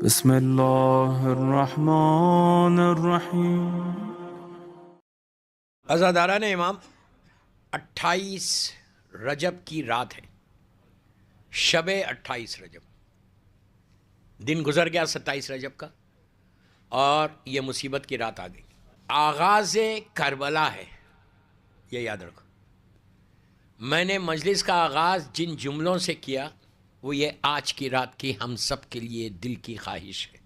بسم اللہ الرحمن الرحیم۔ عزاداران امام، 28 رجب کی رات ہے، شب 28 رجب، دن گزر گیا 27 رجب کا، اور یہ مصیبت کی رات آ گئی۔ آغاز کربلا ہے، یہ یاد رکھو۔ میں نے مجلس کا آغاز جن جملوں سے کیا وہ یہ آج کی رات کی ہم سب کے لیے دل کی خواہش ہے۔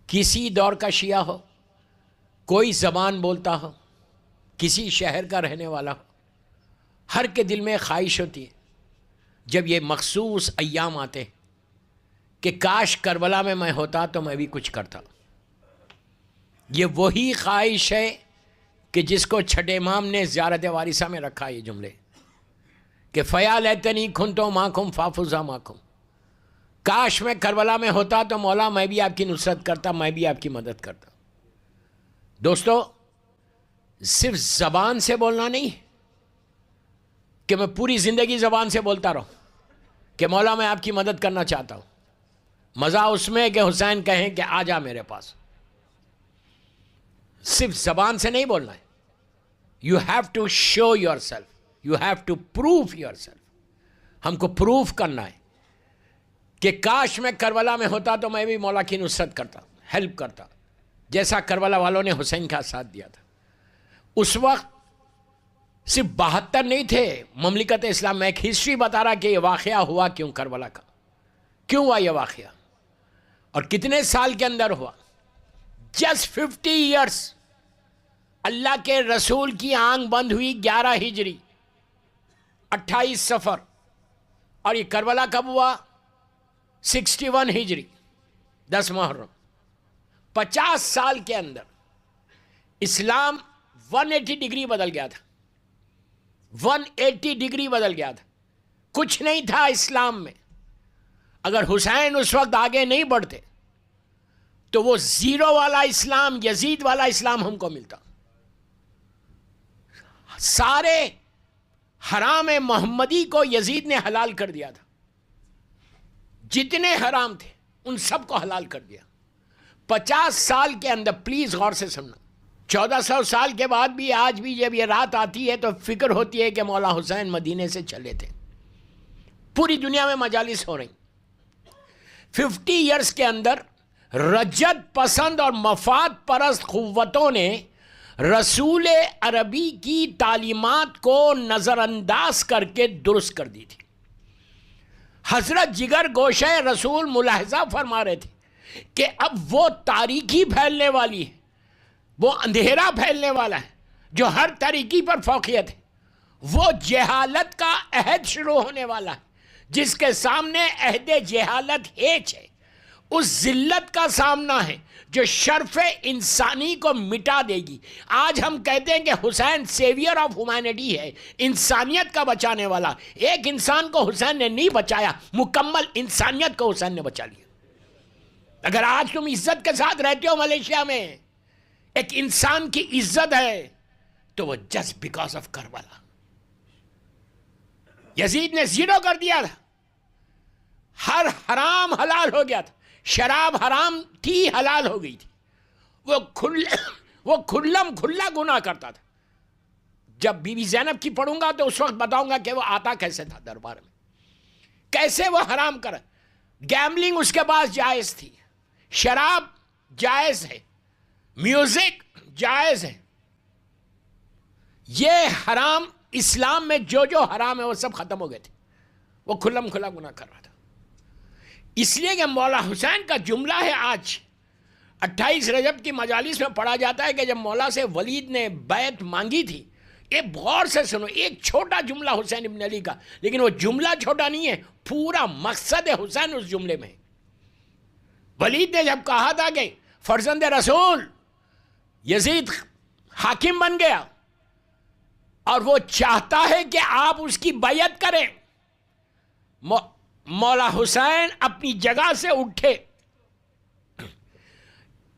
کسی دور کا شیعہ ہو، کوئی زبان بولتا ہو، کسی شہر کا رہنے والا ہو، ہر کے دل میں خواہش ہوتی ہے جب یہ مخصوص ایام آتے ہیں کہ کاش کربلا میں میں ہوتا تو میں بھی کچھ کرتا۔ یہ وہی خواہش ہے کہ جس کو چھٹے امام نے زیارت وارثہ میں رکھا، یہ جملے کہ فیا لیتنی کنتو معکم فافوزا معکم، کاش میں کربلا میں ہوتا تو مولا میں بھی آپ کی نصرت کرتا، میں بھی آپ کی مدد کرتا۔ دوستو، صرف زبان سے بولنا نہیں کہ میں پوری زندگی زبان سے بولتا رہوں کہ مولا میں آپ کی مدد کرنا چاہتا ہوں۔ مزہ اس میں کہ حسین کہیں کہ آ جا میرے پاس۔ صرف زبان سے نہیں بولنا ہے، you have to show yourself, you have to prove yourself. ہم کو پروف کرنا ہے کہ کاش میں کربلا میں ہوتا تو میں بھی مولا کی نصرت کرتا، ہیلپ کرتا، جیسا کربلا والوں نے حسین کا ساتھ دیا تھا۔ اس وقت صرف 72 نہیں تھے مملکت اسلام میں۔ ایک ہسٹری بتا رہا کہ یہ واقعہ ہوا کیوں، کربلا کا کیوں ہوا یہ واقعہ، اور کتنے سال کے اندر ہوا۔ جسٹ 50 ایئرس اللہ کے رسول کی آنکھ بند ہوئی 11 ہجری 28 صفر، اور یہ کربلا کب ہوا؟ 61 ہجری 10 محرم۔ 50 سال کے اندر اسلام 180 ڈگری بدل گیا تھا، 180 ڈگری بدل گیا تھا۔ کچھ نہیں تھا اسلام میں۔ اگر حسین اس وقت آگے نہیں بڑھتے تو وہ زیرو والا اسلام، یزید والا اسلام ہم کو ملتا۔ سارے حرام محمدی کو یزید نے حلال کر دیا تھا، جتنے حرام تھے ان سب کو حلال کر دیا 50 سال کے اندر۔ پلیز غور سے سننا، 1400 سال کے بعد بھی آج بھی جب یہ رات آتی ہے تو فکر ہوتی ہے کہ مولا حسین مدینے سے چلے تھے۔ پوری دنیا میں مجالس ہو رہی۔ 50 ایئرس کے اندر رجت پسند اور مفاد پرست قوتوں نے رسول عربی کی تعلیمات کو نظر انداز کر کے درست کر دی تھی۔ حضرت جگر گوشہ رسول ملاحظہ فرما رہے تھے کہ اب وہ تاریکی پھیلنے والی ہے، وہ اندھیرا پھیلنے والا ہے جو ہر طریقے پر فوقیت ہے۔ وہ جہالت کا عہد شروع ہونے والا ہے جس کے سامنے عہد جہالت ہیچ ہے۔ اس ذلت کا سامنا ہے جو شرف انسانی کو مٹا دے گی۔ آج ہم کہتے ہیں کہ حسین سیویئر آف ہیومینٹی ہے، انسانیت کا بچانے والا۔ ایک انسان کو حسین نے نہیں بچایا، مکمل انسانیت کو حسین نے بچا لیا۔ اگر آج تم عزت کے ساتھ رہتے ہو ملیشیا میں، ایک انسان کی عزت ہے تو وہ جسٹ بیکاز آف کربلا۔ یزید نے زیرو کر دیا تھا، ہر حرام حلال ہو گیا تھا۔ شراب حرام تھی، حلال ہو گئی تھی۔ وہ کھلم کھلا گناہ کرتا تھا۔ جب بی بی زینب کی پڑھوں گا تو اس وقت بتاؤں گا کہ وہ آتا کیسے تھا دربار میں، کیسے وہ حرام کرا۔ گیملنگ اس کے پاس جائز تھی، شراب جائز ہے، میوزک جائز ہے۔ یہ حرام اسلام میں جو حرام ہے وہ سب ختم ہو گئے تھے۔ وہ کھلم کھلا گناہ کر رہا تھا۔ اس لیے کہ مولا حسین کا جملہ ہے آج 28 رجب کی مجالس میں پڑھا جاتا ہے کہ جب مولا سے ولید نے بیعت مانگی تھی، ایک غور سے سنو، ایک چھوٹا جملہ حسین ابن علی کا، لیکن وہ جملہ چھوٹا نہیں ہے، پورا مقصد حسین اس جملے میں ہے۔ ولید نے جب کہا تھا کہ فرزند رسول یزید حاکم بن گیا اور وہ چاہتا ہے کہ آپ اس کی بیعت کریں، مولا حسین اپنی جگہ سے اٹھے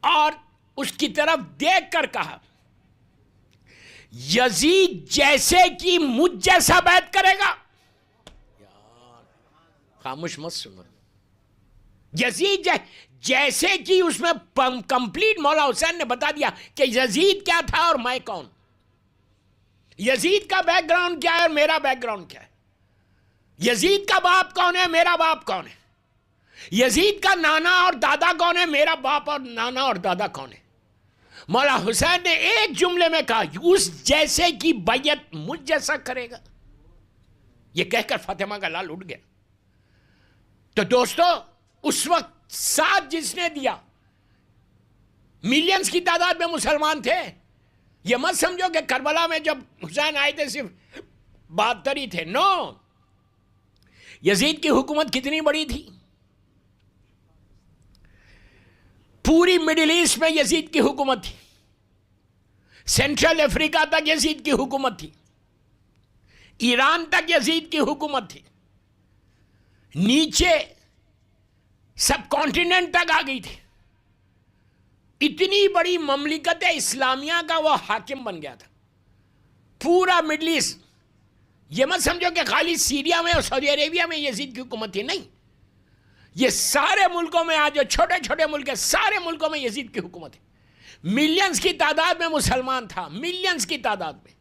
اور اس کی طرف دیکھ کر کہا، یزید جیسے کہ مجھ جیسا بیعت کرے گا۔ خاموش مت سنو، یزید جیسے کہ اس میں کمپلیٹ مولا حسین نے بتا دیا کہ یزید کیا تھا اور میں کون، یزید کا بیک گراؤنڈ کیا ہے اور میرا بیک گراؤنڈ کیا ہے، یزید کا باپ کون ہے، میرا باپ کون ہے، یزید کا نانا اور دادا کون ہے، میرا باپ اور نانا اور دادا کون ہے۔ مولا حسین نے ایک جملے میں کہا اس جیسے کی بیعت مجھ جیسا کرے گا، یہ کہہ کر فاطمہ کا لال اٹھ گیا۔ تو دوستو اس وقت ساتھ جس نے دیا، ملینز کی تعداد میں مسلمان تھے، یہ مت سمجھو کہ کربلا میں جب حسین آئے تھے صرف 72 ہی تھے، نو، یزید کی حکومت کتنی بڑی تھی، پوری مڈل ایسٹ میں یزید کی حکومت تھی، سینٹرل افریقہ تک یزید کی حکومت تھی، ایران تک یزید کی حکومت تھی، نیچے سب کانٹیننٹ تک آ گئی تھی، اتنی بڑی مملکت اسلامیہ کا وہ حاکم بن گیا تھا، پورا مڈل ایسٹ۔ یہ مت سمجھو کہ خالی سیریا میں اور سعودی عربیہ میں یزید کی حکومت تھی، نہیں، یہ سارے ملکوں میں، آج جو چھوٹے چھوٹے ملک ہیں سارے ملکوں میں یزید کی حکومت ہے، ملینز کی تعداد میں مسلمان تھا، ملینز کی تعداد میں،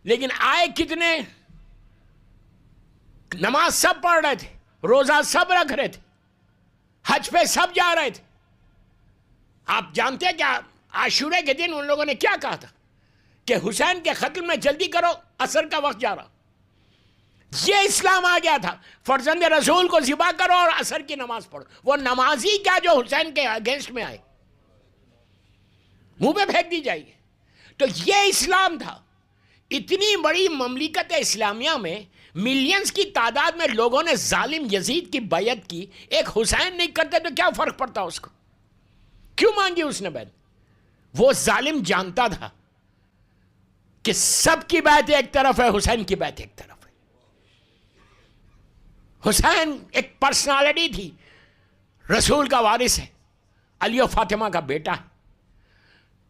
لیکن آئے کتنے، نماز سب پڑھ رہے تھے، روزہ سب رکھ رہے تھے، حج پہ سب جا رہے تھے۔ آپ جانتے ہیں کیا عاشورے کے دن ان لوگوں نے کیا کہا تھا کہ حسین کے قتل میں جلدی کرو، عصر کا وقت جا رہا، یہ اسلام آ گیا تھا، فرزند رسول کو ذبح کرو اور عصر کی نماز پڑھو۔ وہ نمازی کیا جو حسین کے اگینسٹ میں آئے، منہ پہ پھینک دی جائے گی۔ تو یہ اسلام تھا۔ اتنی بڑی مملکت اسلامیہ میں ملینز کی تعداد میں لوگوں نے ظالم یزید کی بیعت کی، ایک حسین نہیں کرتے تو کیا فرق پڑتا اس کو، کیوں مانگی اس نے بیعت؟ وہ ظالم جانتا تھا کہ سب کی بیعت ایک طرف ہے، حسین کی بیعت ایک طرف ہے۔ حسین ایک پرسنالٹی تھی، رسول کا وارث ہے، علی و فاطمہ کا بیٹا ہے۔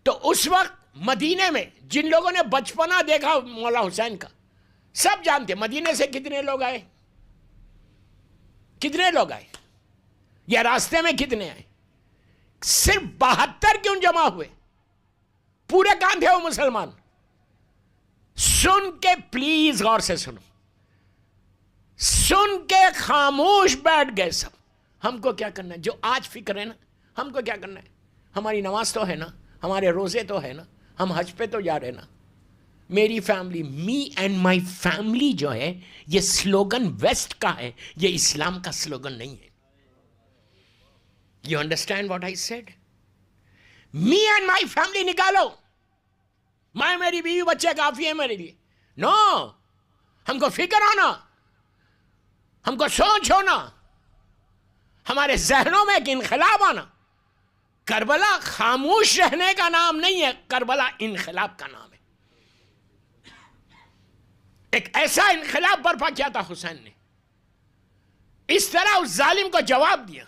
تو اس وقت مدینے میں جن لوگوں نے بچپنا دیکھا مولا حسین کا، سب جانتے مدینے سے کتنے لوگ آئے، کتنے لوگ آئے، یا راستے میں کتنے آئے، صرف 72 کیوں جمع ہوئے، پورے کہاں تھے وہ مسلمان؟ سن کے پلیز غور سے سنو، سن کے خاموش بیٹھ گئے سب۔ ہم کو کیا کرنا ہے، جو آج فکر ہے نا، ہم کو کیا کرنا ہے، ہماری نماز تو ہے نا، ہمارے روزے تو ہے نا، ہم حج پہ تو جا رہے نا، میری family, me and my family جو ہے، یہ سلوگن ویسٹ کا ہے، یہ اسلام کا سلوگن نہیں ہے۔ You understand what I said? Me and my family نکالو، میں، میری بیوی بچے کافی ہے میرے لیے، نو، ہم کو فکر ہونا، ہم کو سوچ ہونا، ہمارے ذہنوں میں ایک انقلاب آنا۔ کربلا خاموش رہنے کا نام نہیں ہے، کربلا انقلاب کا نام ہے۔ ایک ایسا انقلاب برپا کیا تھا حسین نے، اس طرح اس ظالم کو جواب دیا،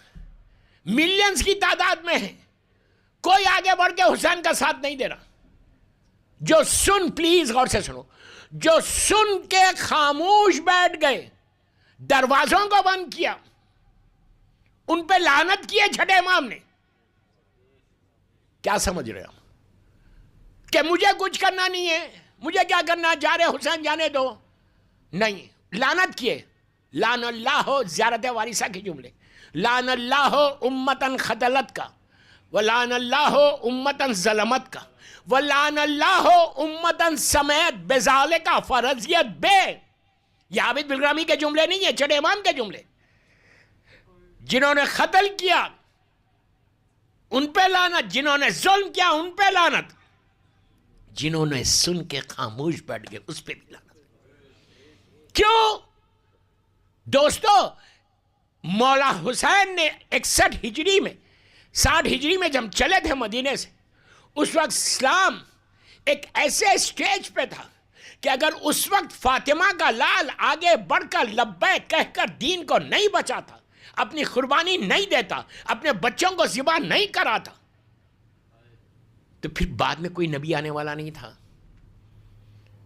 ملینز کی تعداد میں ہے، کوئی آگے بڑھ کے حسین کا ساتھ نہیں دے رہا۔ جو سن، پلیز غور سے سنو، جو سن کے خاموش بیٹھ گئے، دروازوں کو بند کیا، ان پہ لعنت کیے چھٹے امام نے۔ کیا سمجھ رہے ہو کہ مجھے کچھ کرنا نہیں ہے، مجھے کیا کرنا، جا رہے حسین جانے دو، نہیں، لعنت کیے۔ لعن اللہ زیارت وارثہ کے جملے، لعن اللہ امتن خدلت کا، ولعن اللہ امتن ظلمت کا، ولعن اللہ امتن سمیت بذالک فرضیت بے۔ یہ عابد بالگرامی کے جملے نہیں ہیں، چڑے امام کے جملے۔ جنہوں نے قتل کیا ان پہ لعنت، جنہوں نے ظلم کیا ان پہ لعنت، جنہوں نے سن کے خاموش بیٹھ گئے اس پہ بھی لعنت۔ کیوں دوستو؟ مولا حسین نے 61 ہجری میں، 60 ہجری میں جب چلے تھے مدینے سے، اس وقت اسلام ایک ایسے سٹیج پہ تھا کہ اگر اس وقت فاطمہ کا لال آگے بڑھ کر لبیک کہہ کر دین کو نہیں بچاتا، اپنی قربانی نہیں دیتا، اپنے بچوں کو ذبح نہیں کراتا، تو پھر بعد میں کوئی نبی آنے والا نہیں تھا۔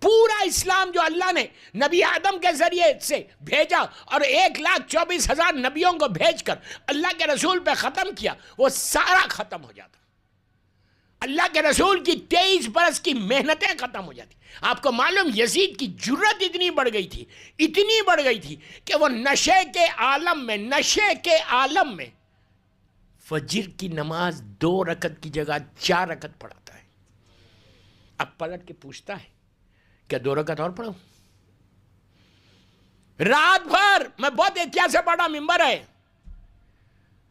پورا اسلام جو اللہ نے نبی آدم کے ذریعے سے بھیجا اور 1,24,000 نبیوں کو بھیج کر اللہ کے رسول پہ ختم کیا، وہ سارا ختم ہو جاتا۔ اللہ کے رسول کی 23 برس کی محنتیں ختم ہو جاتی۔ آپ کو معلوم یزید کی جرت اتنی بڑھ گئی تھی کہ وہ نشے کے عالم میں فجر کی نماز 2 رکعت کی جگہ 4 رکعت پڑھاتا ہے۔ اب پلٹ کے پوچھتا ہے کیا 2 رکعت اور پڑھوں؟ رات بھر میں بہت احتیاط سے پڑھا، ممبر ہے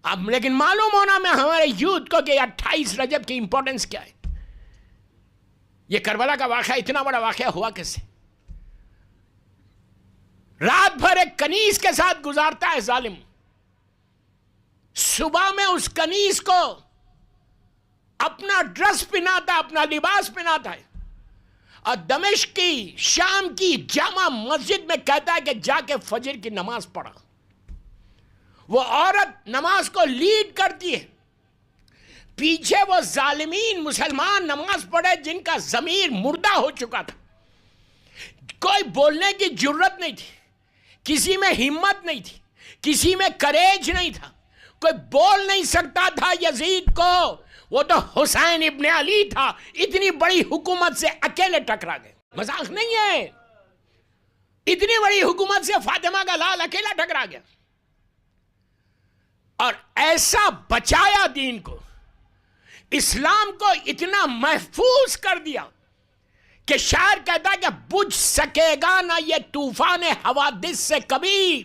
اب، لیکن معلوم ہونا میں ہمارے یوتھ کو کہ 28 رجب کی امپورٹنس کیا ہے۔ یہ کربلا کا واقعہ اتنا بڑا واقعہ ہوا کیسے؟ رات بھر ایک کنیز کے ساتھ گزارتا ہے ظالم، صبح میں اس کنیز کو اپنا ڈریس پہناتا، اپنا لباس پہناتا ہے، اور دمشق کی، شام کی جامع مسجد میں کہتا ہے کہ جا کے فجر کی نماز پڑھا۔ وہ عورت نماز کو لیڈ کرتی ہے، پیچھے وہ ظالمین مسلمان نماز پڑھے جن کا ضمیر مردہ ہو چکا تھا، کوئی بولنے کی جرت نہیں تھی، کسی میں ہمت نہیں تھی، کسی میں کریج نہیں تھا، کوئی بول نہیں سکتا تھا یزید کو، وہ تو حسین ابن علی تھا، اتنی بڑی حکومت سے اکیلے ٹکرا گئے، مذاق نہیں ہے، اتنی بڑی حکومت سے فاطمہ کا لال اکیلا ٹکرا گیا، اور ایسا بچایا دین کو، اسلام کو اتنا محفوظ کر دیا کہ شاعر کہتا ہے کہ بجھ سکے گا نہ یہ طوفان حوادث سے کبھی،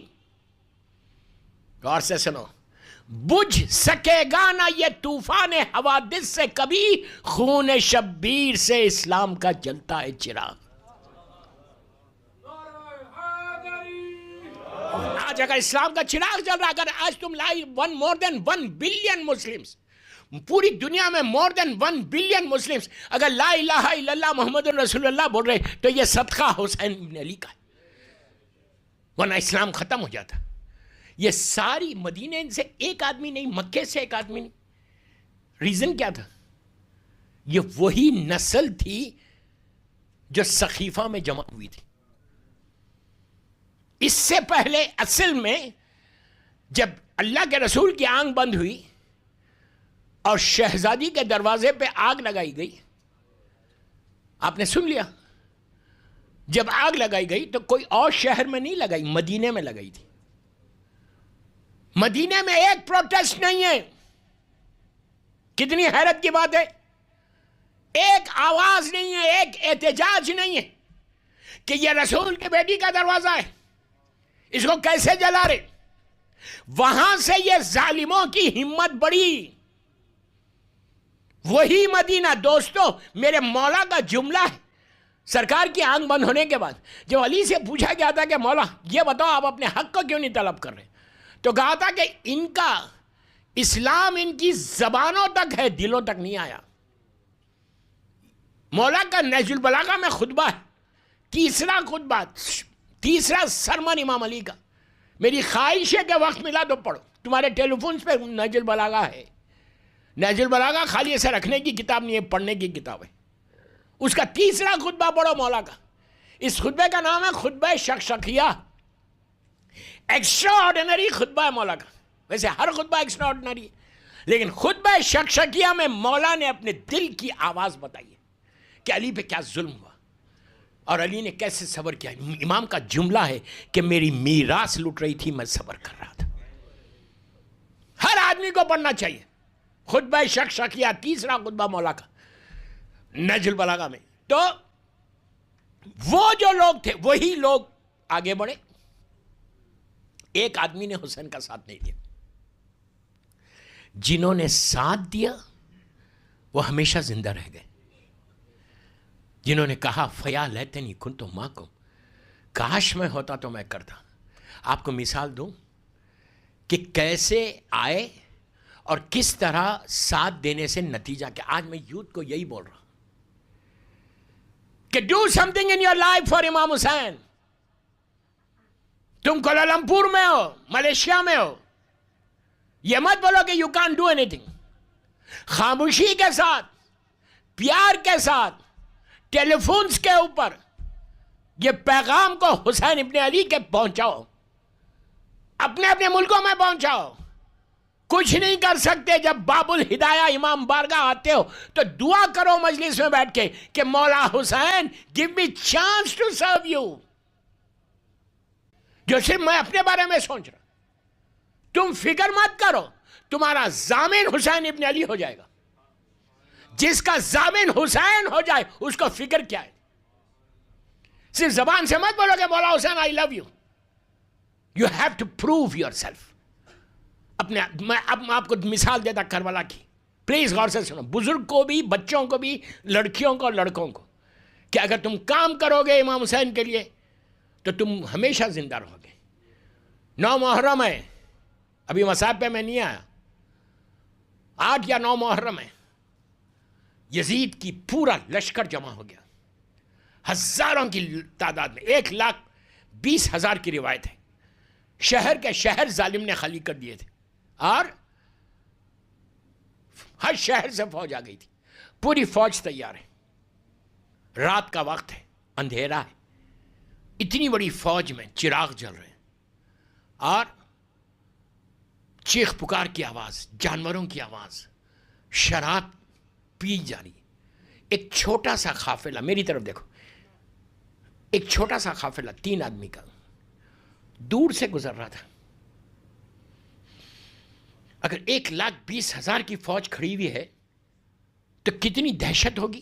غور سے سنو، بجھ سکے گا نہ یہ طوفان حوادث سے کبھی، خون شبیر سے اسلام کا جلتا ہے چراغ۔ آج اگر اسلام کا چراغ جل رہا، اگر آج تم لائی مور دین 1 بلین مسلمز، پوری دنیا میں مور دین 1 بلین مسلمز اگر لا الہ الا اللہ محمد رسول اللہ بول رہے تو یہ صدقہ حسین ابن علی کا ہے، ورنہ اسلام ختم ہو جاتا۔ یہ ساری مدینے سے ایک آدمی نہیں، مکے سے ایک آدمی نہیں۔ ریزن کیا تھا؟ یہ وہی نسل تھی جو سقیفہ میں جمع ہوئی تھی۔ اس سے پہلے اصل میں جب اللہ کے رسول کی آنکھ بند ہوئی اور شہزادی کے دروازے پہ آگ لگائی گئی، آپ نے سن لیا، جب آگ لگائی گئی تو کوئی اور شہر میں نہیں لگائی، مدینے میں لگائی تھی۔ مدینے میں ایک پروٹیسٹ نہیں ہے، کتنی حیرت کی بات ہے، ایک آواز نہیں ہے، ایک احتجاج نہیں ہے کہ یہ رسول کی بیٹی کا دروازہ ہے، اس کو کیسے جلا رہے۔ وہاں سے یہ ظالموں کی ہمت بڑھی۔ وہی مدینہ، دوستو میرے مولا کا جملہ ہے، سرکار کی آنکھ بند ہونے کے بعد جب علی سے پوچھا گیا تھا کہ مولا یہ بتاؤ آپ اپنے حق کو کیوں نہیں طلب کر رہے، تو کہا تھا کہ ان کا اسلام ان کی زبانوں تک ہے، دلوں تک نہیں آیا۔ مولا کا نہج البلاغہ میں خطبہ ہے، تیسرا خطبہ، تیسرا سرمن امام علی کا، میری خواہش ہے کہ وقت ملا تو پڑھو، تمہارے ٹیلی فونز پہ نہج البلاغہ ہے۔ نہج البلاغہ خالی ایسے رکھنے کی کتاب نہیں ہے، پڑھنے کی کتاب ہے۔ اس کا تیسرا خطبہ پڑھو مولا کا۔ اس خطبے کا نام ہے خطبہ شکشکیہ، ایکسٹرا آرڈینری خطبہ ہے مولا کا، ویسے ہر خطبہ ایکسٹرا آرڈینری ہے، لیکن خطبہ شکشکیہ میں مولا نے اپنے دل کی آواز بتائی ہے کہ علی پہ کیا ظلم ہوا اور علی نے کیسے صبر کیا۔ امام کا جملہ ہے کہ میری میراث لٹ رہی تھی، میں صبر کر رہا تھا۔ ہر آدمی کو پڑھنا چاہیے خطبہ شکشکیہ، تیسرا خطبہ مولا کا نہج البلاغہ میں۔ تو وہ جو لوگ تھے وہی لوگ آگے بڑھے۔ ایک آدمی نے حسین کا ساتھ نہیں دیا، جنہوں نے ساتھ دیا وہ ہمیشہ زندہ رہ گئے، جنہوں نے کہا فیا لیتنی کنت معکم، کاش میں ہوتا تو میں کرتا۔ آپ کو مثال دوں کہ کیسے آئے اور کس طرح ساتھ دینے سے نتیجہ کیا۔ آج میں یوتھ کو یہی بول رہا ہوں کہ do some thing in your life for امام حسین۔ تم کوالالمپور میں ہو، ملیشیا میں ہو، یہ مت بولو کہ you can't do any thing. خاموشی کے ساتھ، پیار کے ساتھ، ٹیلی فونز کے اوپر یہ پیغام کو حسین ابن علی کے پہنچاؤ، اپنے اپنے ملکوں میں پہنچاؤ. کچھ نہیں کر سکتے جب باب الہدایہ امام بارگاہ آتے ہو تو دعا کرو مجلس میں بیٹھ کے کہ مولا حسین give me chance to serve you. جو صرف میں اپنے بارے میں سوچ رہا، تم فکر مت کرو، تمہارا ضامن حسین ابن علی ہو جائے گا. جس کا ضامن حسین ہو جائے اس کو فکر کیا ہے. صرف زبان سے مت بولو کہ مولا حسین I love you. You have to prove yourself. میں اب آپ کو مثال دیتا کربلا کی، پلیز غور سے سنو، بزرگ کو بھی، بچوں کو بھی، لڑکیوں کو، لڑکوں کو، کہ اگر تم کام کرو گے امام حسین کے لیے تو تم ہمیشہ زندہ رہو گے. 9 محرم ہے، ابھی مصائب پہ میں نہیں آیا، 8 یا 9 محرم ہے، یزید کی پورا لشکر جمع ہو گیا، ہزاروں کی تعداد میں، 1,20,000 کی روایت ہے. شہر کے شہر ظالم نے خالی کر دیے تھے اور ہر شہر سے فوج آ گئی تھی. پوری فوج تیار ہے، رات کا وقت ہے، اندھیرا ہے، اتنی بڑی فوج میں چراغ جل رہے ہیں اور چیخ پکار کی آواز، جانوروں کی آواز، شراب پی جا رہی. ایک چھوٹا سا قافلہ، میری طرف دیکھو، ایک چھوٹا سا قافلہ 3 آدمی کا دور سے گزر رہا تھا. اگر 1,20,000 کی فوج کھڑی ہوئی ہے تو کتنی دہشت ہوگی.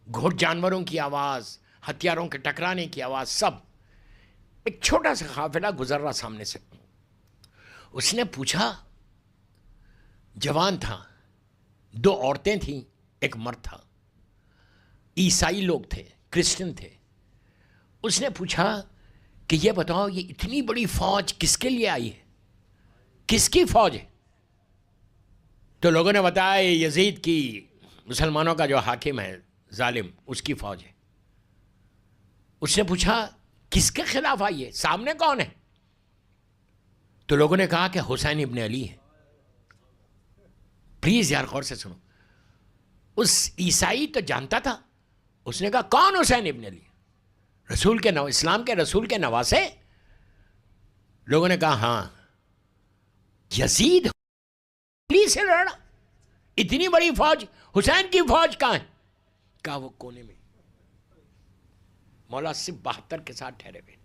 گھوڑ جانوروں کی آواز، ہتھیاروں کے ٹکرانے کی آواز، سب. ایک چھوٹا سا قافلہ گزر رہا سامنے سے. اس نے پوچھا، جوان تھا، 2 عورتیں تھیں، ایک مرد تھا، عیسائی لوگ تھے، کرسچن تھے. اس نے پوچھا کہ یہ بتاؤ یہ اتنی بڑی فوج کس کے لیے آئی ہے، کس کی فوج ہے؟ تو لوگوں نے بتایا یہ یزید کی، مسلمانوں کا جو حاکم ہے ظالم، اس کی فوج ہے. اس نے پوچھا کس کے خلاف آئی ہے، سامنے کون ہے؟ تو لوگوں نے کہا کہ حسین ابن علی ہے. پلیز یار غور سے سنو، اس عیسائی تو جانتا تھا. اس نے کہا کون حسین ابن علی؟ رسول کے اسلام کے رسول کے نواسے؟ لوگوں نے کہا ہاں. یزید علی سے لڑا، اتنی بڑی فوج، حسین کی فوج کہاں ہے؟ کہا وہ کونے میں. مولا صرف 72 کے ساتھ ٹھہرے ہوئے،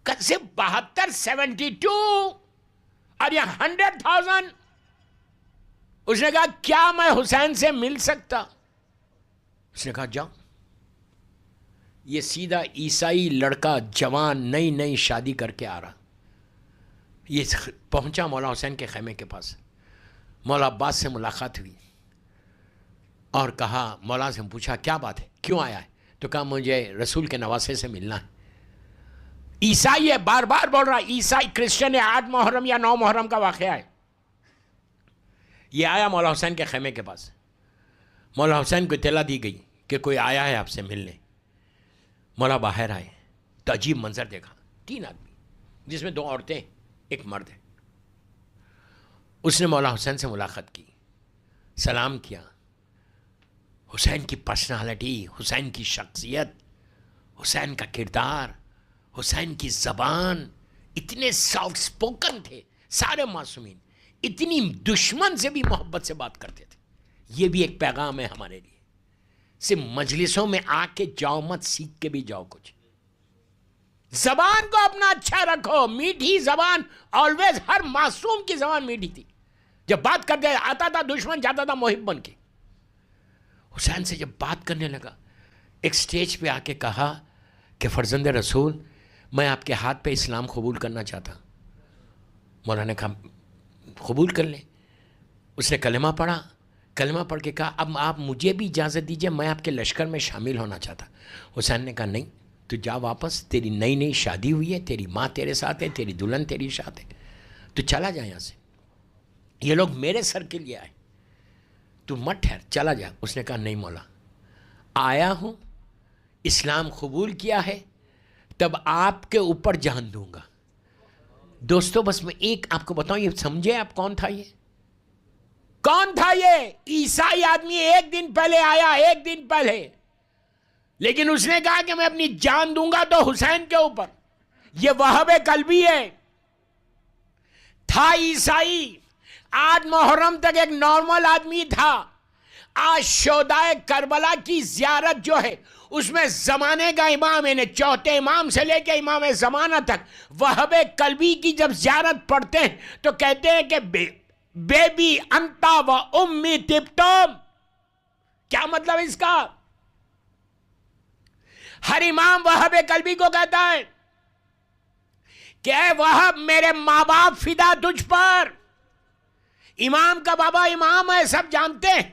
صرف 72، 72 اور یہ 100,000. اس نے کہا کیا میں حسین سے مل سکتا؟ اس نے کہا جاؤ. یہ سیدھا عیسائی لڑکا جوان نئی شادی کر کے آ رہا، یہ پہنچا مولا حسین کے خیمے کے پاس. مولا عباس سے ملاقات ہوئی اور کہا، مولا سے پوچھا کیا بات ہے، کیوں آیا ہے؟ تو کہا مجھے رسول کے نواسے سے ملنا ہے. عیسائی ہے، بار بار بول رہا، عیسائی کرسچن ہے. 8 محرم یا 9 محرم کا واقعہ ہے. یہ آیا مولا حسین کے خیمے کے پاس. مولا حسین کو اطلاع دی گئی کہ کوئی آیا ہے آپ سے ملنے. مولا باہر آئے تو عجیب منظر دیکھا، 3 آدمی جس میں 2 عورتیں، ایک مرد ہے. اس نے مولا حسین سے ملاقات کی، سلام کیا. حسین کی پرسنالٹی، حسین کی شخصیت، حسین کا کردار، حسین کی زبان، اتنے سافٹ سپوکن تھے سارے معصومین، اتنی دشمن سے بھی محبت سے بات کرتے تھے. یہ بھی ایک پیغام ہے ہمارے لیے. صرف مجلسوں میں آ کے جاؤ مت، سیکھ کے بھی جاؤ کچھ. زبان کو اپنا اچھا رکھو، میٹھی زبان آلویز، ہر معصوم کی زبان میٹھی تھی. جب بات کرتے آتا تھا دشمن، جاتا تھا محب بن کے. حسین سے جب بات کرنے لگا، ایک سٹیج پہ آ کے کہا کہ فرزند رسول، میں آپ کے ہاتھ پہ اسلام قبول کرنا چاہتا. مولانا نے کہا قبول کر لیں. اس نے کلمہ پڑھا، کلمہ پڑھ کے کہا اب آپ مجھے بھی اجازت دیجئے، میں آپ کے لشکر میں شامل ہونا چاہتا. حسین نے کہا نہیں، تو جا واپس، تیری نئی شادی ہوئی ہے، تیری ماں تیرے ساتھ ہے، تیری دلہن تیری ساتھ ہے، تو چلا جا یہاں سے. یہ لوگ میرے سر کے لیے آئے، تو مت ٹھہر، چلا جا. اس نے کہا نہیں مولا، آیا ہوں، اسلام قبول کیا ہے، تب آپ کے اوپر جان دوں گا. دوستو بس میں ایک آپ کو بتاؤں، یہ سمجھے آپ کون تھا؟ یہ کون تھا؟ یہ عیسائی آدمی 1 دن پہلے آیا، 1 دن پہلے لیکن اس نے کہا کہ میں اپنی جان دوں گا تو حسین کے اوپر. یہ وہب قلبی ہے. تھا عیسائی، آج محرم تک ایک نارمل آدمی تھا. آج شہدائے کربلا کی زیارت جو ہے اس میں زمانے کا امام، یعنی چوتھے امام سے لے کے امام زمانہ تک وہب قلبی کی جب زیارت پڑھتے ہیں تو کہتے ہیں کہ بیبی انتا و امی تبتم. کیا مطلب اس کا؟ ہر امام وہب قلبی کو کہتا ہے کہ اے وہب میرے ماں باپ فدا تجھ پر. امام کا بابا امام ہے، سب جانتے ہیں.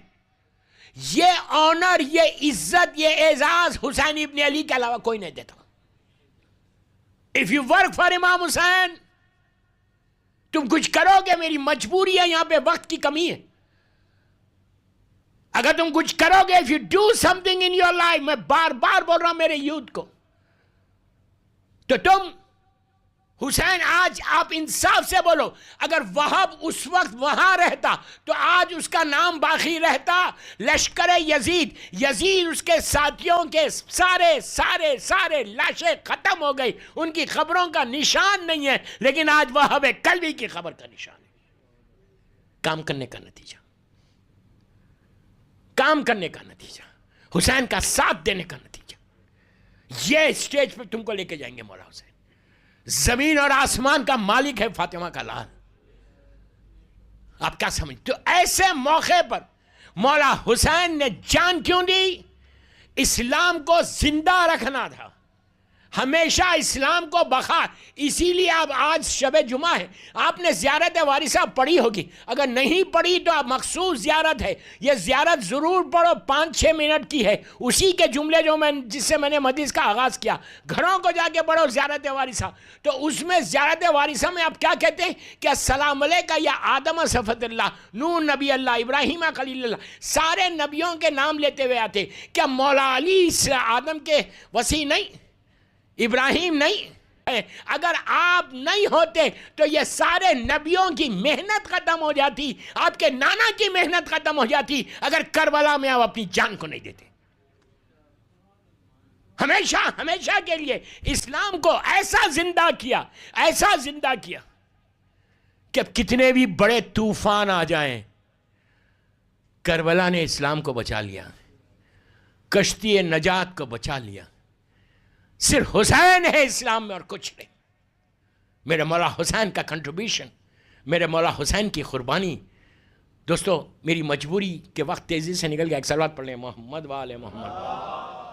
یہ آنر، یہ عزت، یہ اعزاز حسین ابن علی کے علاوہ کوئی نہیں دیتا. اف یو ورک فار امام حسین، تم کچھ کرو گے، میری مجبوری ہے، یہاں پہ وقت کی کمی ہے. اگر تم کچھ کرو گے، if you do something in your life، میں بار بار بول رہا ہوں میرے یوتھ کو، تو تم حسین، آج آپ انصاف سے بولو، اگر وہب اس وقت وہاں رہتا تو آج اس کا نام باقی رہتا. لشکر یزید، یزید اس کے ساتھیوں کے سارے لاشیں ختم ہو گئی، ان کی خبروں کا نشان نہیں ہے. لیکن آج وہب قلبی کی خبر کا نشان ہے. کام کرنے کا نتیجہ، کام کرنے کا نتیجہ، حسین کا ساتھ دینے کا نتیجہ. یہ اسٹیج پہ تم کو لے کے جائیں گے مولا حسین. زمین اور آسمان کا مالک ہے فاطمہ کا لال. آپ کیا سمجھتے ہو؟ ایسے موقع پر مولا حسین نے جان کیوں دی؟ اسلام کو زندہ رکھنا تھا، ہمیشہ اسلام کو بقا. اسی لیے اب آج شب جمعہ ہے، آپ نے زیارت وارثہ پڑھی ہوگی، اگر نہیں پڑھی تو اب مخصوص زیارت ہے. یہ زیارت ضرور پڑھو، 5-6 منٹ کی ہے. اسی کے جملے جس سے میں نے مجلس کا آغاز کیا، گھروں کو جا کے پڑھو زیارت وارثہ. تو اس میں زیارت وارثہ میں آپ کیا کہتے ہیں کہ السلام علیکہ یا آدم صفوت اللہ، نوح نبی اللہ، ابراہیم خلیل اللہ، سارے نبیوں کے نام لیتے ہوئے آتے. کیا مولا علی آدم کے وسیع نہیں؟ ابراہیم نہیں؟ اگر آپ نہیں ہوتے تو یہ سارے نبیوں کی محنت ختم ہو جاتی، آپ کے نانا کی محنت ختم ہو جاتی اگر کربلا میں آپ اپنی جان کو نہیں دیتے. ہمیشہ کے لیے اسلام کو ایسا زندہ کیا کہ کتنے بھی بڑے طوفان آ جائیں، کربلا نے اسلام کو بچا لیا، کشتی نجات کو بچا لیا. صرف حسین ہے اسلام میں اور کچھ نہیں. میرے مولا حسین کا کنٹریبیوشن، میرے مولا حسین کی قربانی. دوستو، میری مجبوری کے وقت تیزی سے نکل گیا. ایک صلوات پڑھ لیں، محمد وآل محمد.